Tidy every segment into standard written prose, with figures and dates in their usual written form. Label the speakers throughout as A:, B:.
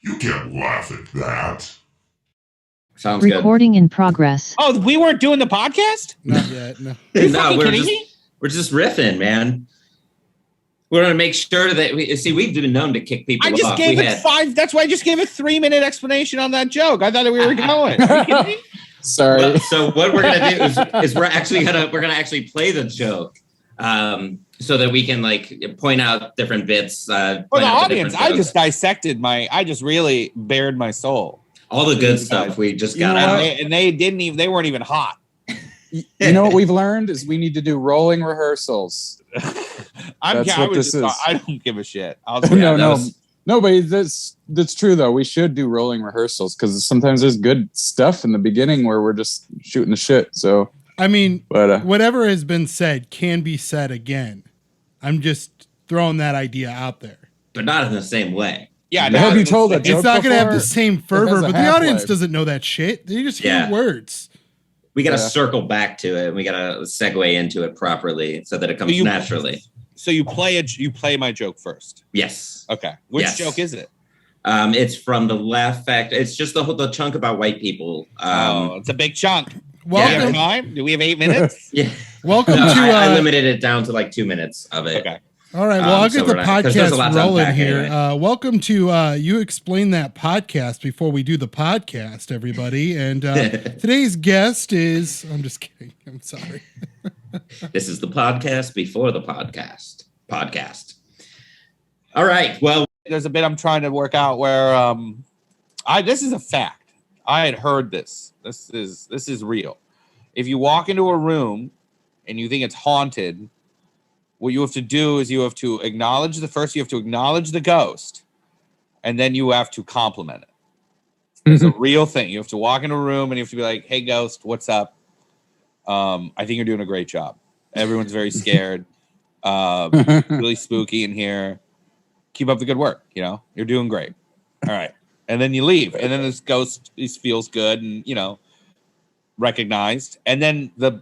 A: You can't laugh at that.
B: Sounds good.
C: Recording in progress.
D: Oh, we weren't doing the podcast?
E: Not yet. No.
B: No, we're just riffing, man. We're gonna make sure that we've been known to kick people off.
D: I just gave it 5. That's why I just gave a 3-minute explanation on that joke. I thought that we were going. Are you kidding me?
F: Sorry.
B: Well, so what we're gonna do is we're gonna actually play the joke, so that we can like point out different bits.
D: For the audience, I just really bared my soul.
B: All the good stuff we just got out,
D: and they weren't even hot.
F: You know what we've learned is we need to do rolling rehearsals.
D: I don't give a shit.
F: No, but that's true though. We should do rolling rehearsals because sometimes there's good stuff in the beginning where we're just shooting the shit. So
E: I mean, whatever has been said can be said again. I'm just throwing that idea out there,
B: but not in the same way.
D: Yeah,
F: have you told that joke?
E: It's not going to have the
F: before?
E: same fervor, but the audience doesn't know that shit. They just hear words.
B: We got to circle back to it. We got to segue into it properly so that it comes naturally.
D: So you play my joke first.
B: Yes.
D: Okay. Which joke is it?
B: It's from the Laugh Factory. It's just the chunk about white people.
D: It's a big chunk.
E: Welcome.
D: Do we have time? Do we have 8 minutes?
B: Yeah.
E: Welcome to.
B: I limited it down to like 2 minutes of it.
D: Okay.
E: All right. Well, I'll get the podcast rolling here. Anyway. Welcome to You Explain That podcast before we do the podcast, everybody. And today's guest is. I'm just kidding. I'm sorry.
B: This is the podcast before the podcast. All right. Well,
D: there's a bit I'm trying to work out where this is a fact. I had heard this. This is real. If you walk into a room and you think it's haunted, what you have to do is you have to acknowledge the ghost, and then you have to compliment it. It's a real thing. You have to walk into a room and you have to be like, "Hey, ghost, what's up? I think you're doing a great job. Everyone's very scared. Really spooky in here. Keep up the good work. You're doing great. All right." And then you leave, and then this ghost feels good and recognized. And then the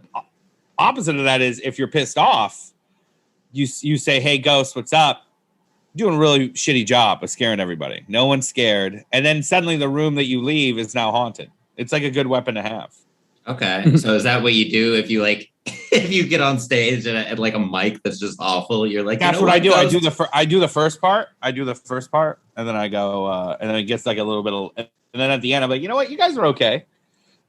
D: opposite of that is if you're pissed off, you say, "Hey, ghost, what's up? You're doing a really shitty job of scaring everybody. No one's scared." And then suddenly the room that you leave is now haunted. It's like a good weapon to have.
B: Okay. So is that what you do if you if you get on stage at like a mic that's just awful? You're like,
D: that's what I do. I do the first part. And then I go, and then it gets like a little bit of, and then at the end, I'm like, you know what? You guys are okay.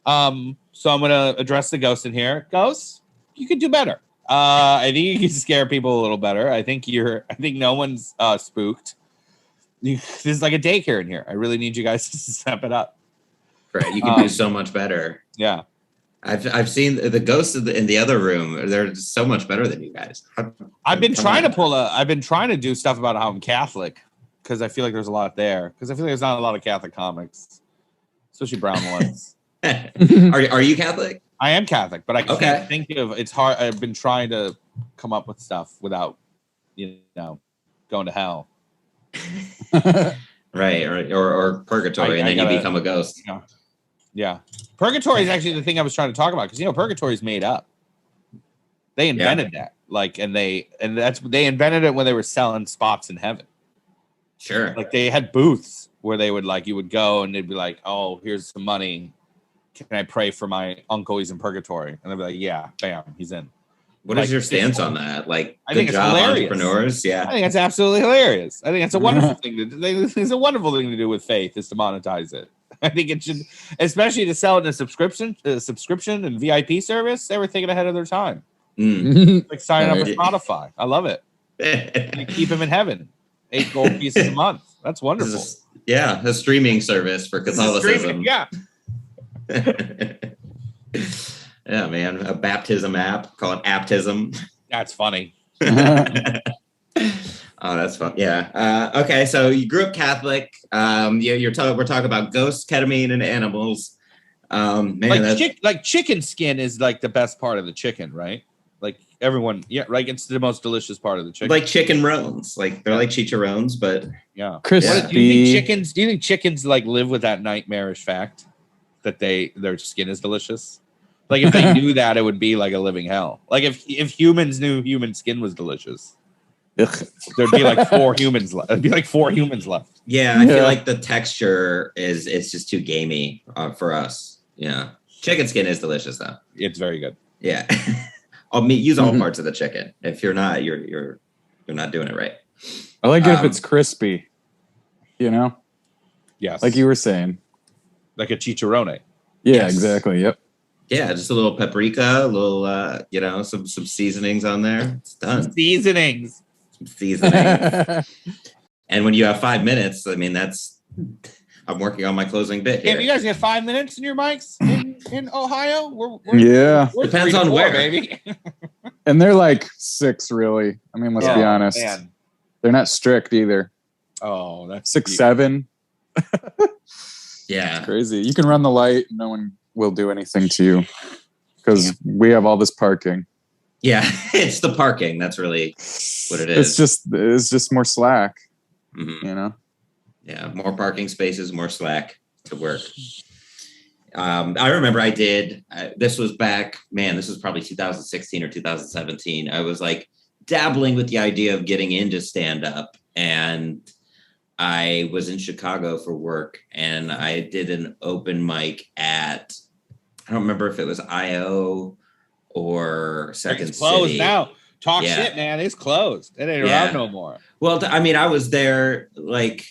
D: So I'm going to address the ghost in here. Ghost, you could do better. I think you can scare people a little better. I think no one's spooked. This is like a daycare in here. I really need you guys to step it up.
B: Right. You can do so much better.
D: Yeah.
B: I've seen the ghosts in the other room. They're so much better than you guys.
D: I've been trying to do stuff about how I'm Catholic because I feel like there's a lot there. Because I feel like there's not a lot of Catholic comics, especially brown ones.
B: Are you Catholic?
D: I am Catholic, but I can't think of. It's hard. I've been trying to come up with stuff without, going to hell.
B: Right, or purgatory, and then you become a ghost.
D: Yeah. Purgatory is actually the thing I was trying to talk about because purgatory is made up. They invented that, they invented it when they were selling spots in heaven.
B: Sure.
D: Like they had booths where they would you would go and they'd be like, "Oh, here's some money. Can I pray for my uncle? He's in purgatory." And they'd be like, "Yeah, bam, he's in."
B: What is your stance on that? I
D: think it's hilarious.
B: Entrepreneurs, yeah.
D: I think it's absolutely hilarious. I think it's a wonderful thing to do. It's a wonderful thing to do with faith is to monetize it. I think it should, especially to sell it in a subscription and VIP service. They were thinking ahead of their time. Like signing up for Spotify. I love it. You keep them in heaven. 8 gold pieces a month. That's wonderful.
B: A streaming service for Catholicism.
D: Yeah.
B: Yeah, man. A baptism app. Call it Aptism.
D: That's funny.
B: Oh, that's fun. Yeah. Okay. So you grew up Catholic. We're talking about ghosts, ketamine, and animals.
D: Chicken skin is like the best part of the chicken, right? Like everyone, right? It's the most delicious part of the chicken.
B: Like chicken roans. They're like chicharrones, but
D: yeah.
F: Crispy.
D: Do you think chickens live with that nightmarish fact that their skin is delicious? Like if they knew that, it would be like a living hell. Like if humans knew human skin was delicious. There'd be like 4 humans left. It'd be like 4 humans left.
B: Yeah, I feel like the texture it's just too gamey for us. Yeah, chicken skin is delicious though.
D: It's very good.
B: Yeah, use all parts of the chicken. If you're not, you're not doing it right.
F: I like it if it's crispy. You know.
D: Yes.
F: Like you were saying.
D: Like a chicharrone.
F: Yeah,
B: Yes.
F: exactly. Yep.
B: Yeah, just a little paprika, a little, some seasonings on there. It's done.
D: Seasonings.
B: Some seasonings. And when you have 5 minutes, I mean, I'm working on my closing bit here.
D: Hey, you guys get 5 minutes in your mics in Ohio? We're
B: Depends on
D: 3 to 4,
B: where,
D: baby.
F: And they're like 6, really. I mean, let's be honest.
D: Man.
F: They're not strict either.
D: Oh, that's
F: 6, 7.
B: Yeah.
F: It's crazy. You can run the light. No one will do anything to you because we have all this parking.
B: Yeah, it's the parking. That's really what it is.
F: It's just more slack, you know?
B: Yeah, more parking spaces, more slack to work. I remember this was probably 2016 or 2017. I was like dabbling with the idea of getting into stand-up, and I was in Chicago for work, and I did an open mic at, I don't remember if it was IO or Second
D: It's closed
B: City.
D: now. Talk shit, man. It's closed. It ain't around no more.
B: Well, I mean, I was there for like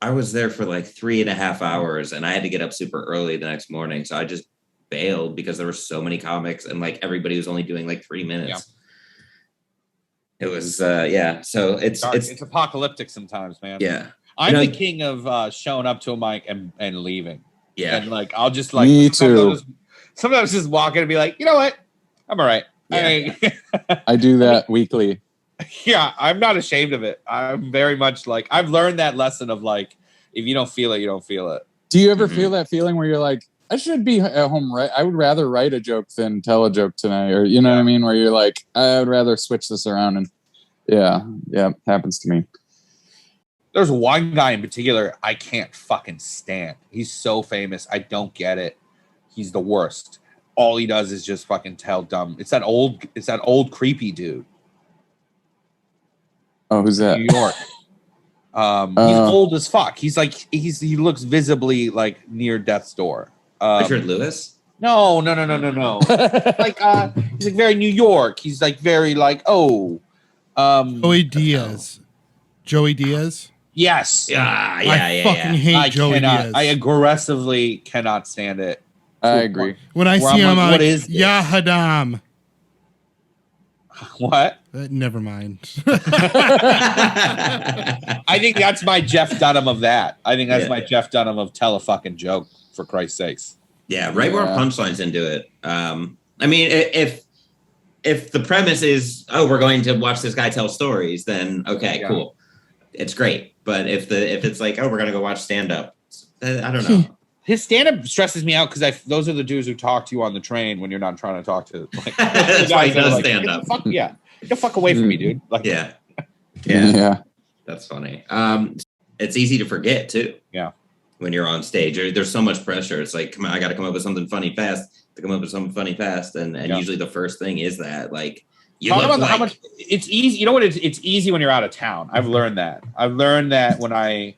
B: 3.5 hours, and I had to get up super early the next morning. So I just bailed because there were so many comics, and like everybody was only doing like 3 minutes. Yeah. It was, So it's
D: apocalyptic sometimes, man.
B: Yeah.
D: I'm the king of showing up to a mic and leaving.
B: Yeah.
D: And like, I'll just like,
F: me too.
D: Sometimes just walk in and be like, you know what? I'm all right.
B: Yeah.
F: I do that weekly.
D: Yeah, I'm not ashamed of it. I'm very much like, I've learned that lesson of like, if you don't feel it, you don't feel it.
F: Do you ever feel that feeling where you're like, I should be at home, right? I would rather write a joke than tell a joke tonight. Or, you know what I mean? Where you're like, I would rather switch this around. And yeah, happens to me.
D: There's one guy in particular I can't fucking stand. He's so famous. I don't get it. He's the worst. All he does is just fucking tell dumb. It's that old creepy dude.
F: Oh, who's that?
D: New York. He's old as fuck. He looks visibly like near death's door.
B: Richard Lewis?
D: No. Like he's like very New York. He's like very like
E: Joey Diaz. Joey Diaz?
D: Yes.
B: I
E: fucking hate Joey Diaz.
D: I aggressively cannot stand it.
F: I agree.
E: When I see him,
D: what is this?
E: Yahadam.
D: What?
E: Never mind.
D: I think that's my Jeff Dunham of that. I think that's my Jeff Dunham of tell a fucking joke, for Christ's sakes.
B: Yeah, right where punchlines into it. I mean, if the premise is, we're going to watch this guy tell stories, then okay, cool. It's great. But if it's like, we're going to go watch stand-up, I don't know.
D: His stand-up stresses me out because those are the dudes who talk to you on the train when you're not trying to talk to. Like,
B: that's why he does stand-up.
D: Get the fuck away from me, dude. Like,
B: yeah. That's funny. It's easy to forget too.
D: Yeah.
B: When you're on stage, there's so much pressure. It's like, come on, I got to come up with something funny fast. And usually the first thing is that, like,
D: talk about how much it's easy. You know what? It's easy when you're out of town. I've learned that. When I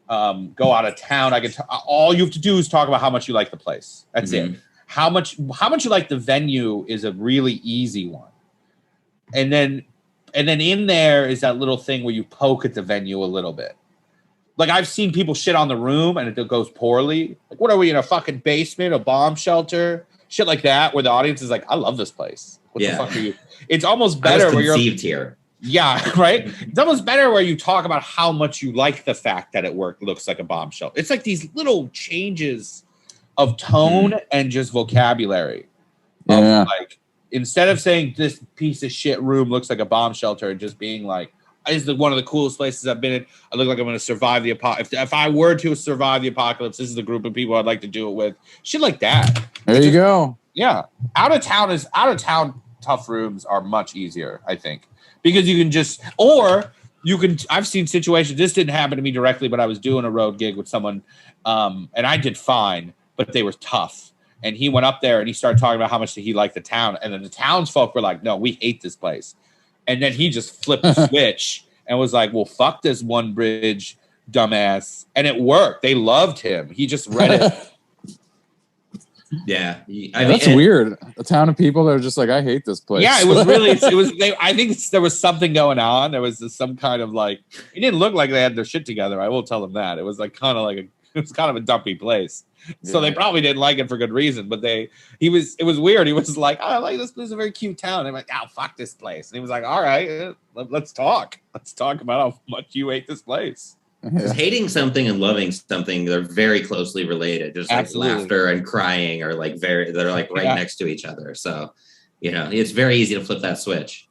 D: go out of town, all you have to do is talk about how much you like the place. That's it. How much you like the venue is a really easy one. And then in there is that little thing where you poke at the venue a little bit. Like, I've seen people shit on the room and it goes poorly. Like, what are we, in a fucking basement, a bomb shelter? Shit like that, where the audience is like, I love this place. What the fuck are you? It's almost better
B: where you're conceived here.
D: Yeah, right? It's almost better where you talk about how much you like the fact that it looks like a bombshell. It's like these little changes of tone and just vocabulary.
F: Yeah.
D: Like, instead of saying this piece of shit room looks like a bomb shelter, and just being like, this is one of the coolest places I've been in. I look like I'm going to survive the apocalypse. If I were to survive the apocalypse, this is the group of people I'd like to do it with. Shit like that.
F: There you go.
D: Yeah. Out of town tough rooms are much easier, I think. Because I've seen situations, this didn't happen to me directly, but I was doing a road gig with someone, and I did fine, but they were tough. And he went up there and he started talking about how much he liked the town. And then the townsfolk were like, no, we hate this place. And then he just flipped the switch and was like, well, fuck this one bridge, dumbass. And it worked. They loved him. He just read it.
B: Yeah,
F: that's weird. A town of people that are just like, I hate this place.
D: Yeah, it was really. I think there was something going on. There was some kind of like. It didn't look like they had their shit together. I will tell them that. It was like kind of like it was kind of a dumpy place. So they probably didn't like it for good reason. But it was weird. He was like, I like this. This is a very cute town. And I'm like, oh, fuck this place. And he was like, all right, let's talk. Let's talk about how much you hate this place.
B: Yeah. Hating something and loving something, they're very closely related. Just like laughter and crying are like they're like right next to each other. So, it's very easy to flip that switch.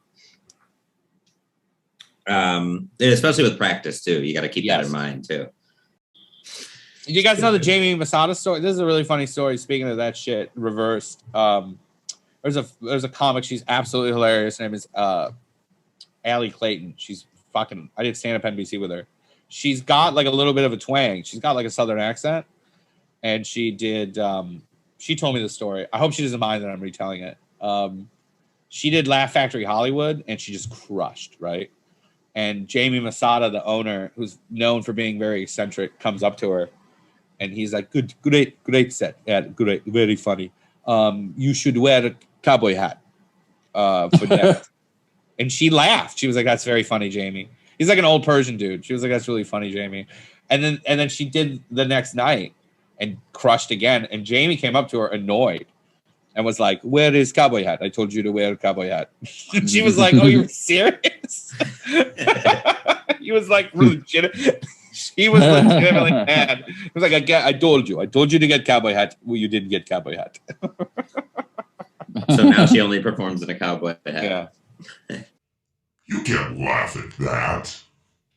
B: And especially with practice too. You got to keep that in mind too.
D: Did you guys know the Jamie Masada story? This is a really funny story. Speaking of that shit reversed, there's a comic. She's absolutely hilarious. Her name is Allie Clayton. She's fucking. I did stand up NBC with her. She's got like a little bit of a twang. She's got like a Southern accent. And she did, she told me the story. I hope she doesn't mind that I'm retelling it. She did Laugh Factory Hollywood and she just crushed, right? And Jamie Masada, the owner, who's known for being very eccentric, comes up to her and he's like, great set. Yeah, great, very funny. You should wear a cowboy hat for next. And she laughed. She was like, that's very funny, Jamie. He's like an old Persian dude. She was like, that's really funny, Jamie. And then she did the next night and crushed again. And Jamie came up to her annoyed and was like, where is cowboy hat? I told you to wear a cowboy hat. And she was like, oh, you're serious? He was like, legit. She was legitimately mad. He was like, I told you to get cowboy hat. Well, you didn't get cowboy hat.
B: So now she only performs in a cowboy hat.
D: Yeah.
A: You can't laugh at that.